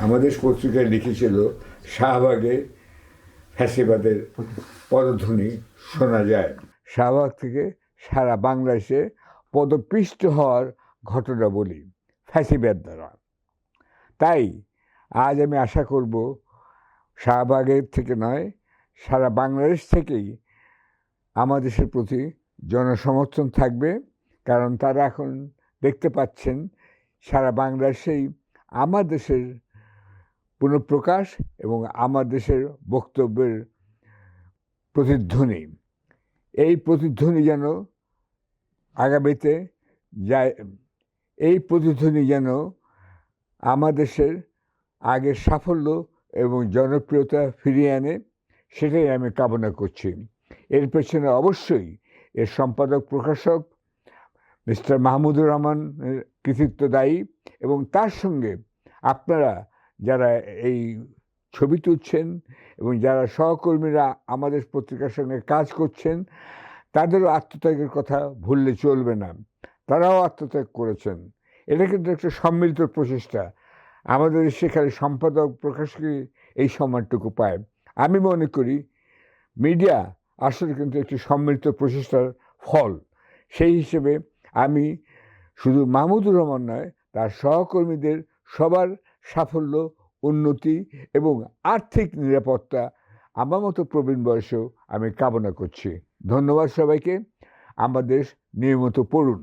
আমাদের পত্রিকায় লিখেছিল শাহবাগে ফ্যাসিবাদের পদধ্বনি শোনা যায়। শাহবাগ থেকে সারা বাংলাদেশে পদপিষ্ট হওয়ার ঘটনা বলি ফ্যাসিবাদ দ্বারা। তাই আজ আমি আশা করব শাহবাগের থেকে নয়, সারা বাংলাদেশ থেকেই আমার দেশের প্রতি জনসমর্থন থাকবে। কারণ তারা এখন দেখতে পাচ্ছেন সারা বাংলাদেশেই আমার দেশের পুনঃপ্রকাশ এবং আমার দেশের বক্তব্যের প্রতিধ্বনি। এই প্রতিধ্বনি যেন আগামীতে যায়, এই প্রতিধ্বনি যেন আমার দেশের আগের সাফল্য এবং জনপ্রিয়তা ফিরিয়ে আনে, সেটাই আমি কামনা করছি। এর পেছনে অবশ্যই এর সম্পাদক প্রকাশক মিস্টার মাহমুদুর রহমানের কৃতিত্ব দায়ী, এবং তার সঙ্গে আপনারা যারা এই ছবি তুলছেন এবং যারা সহকর্মীরা আমাদের পত্রিকার সঙ্গে কাজ করছেন, তাদেরও আত্মত্যাগের কথা ভুললে চলবে না। তারাও আত্মত্যাগ করেছেন। এটা কিন্তু একটা সম্মিলিত প্রচেষ্টা। আমাদের সেখানে সম্পাদক প্রকাশকই এই সম্মানটুকু পায়। আমি মনে করি মিডিয়া আসলে কিন্তু একটি সম্মিলিত প্রচেষ্টার ফল। সেই হিসেবে আমি শুধু মাহমুদুর রহমান নয়, তার সহকর্মীদের সবার সাফল্য, উন্নতি এবং আর্থিক নিরাপত্তা আমার মতো প্রবীণ বয়সেও আমি কামনা করছি। ধন্যবাদ সবাইকে। আমাদের নিয়মিত পড়ুন।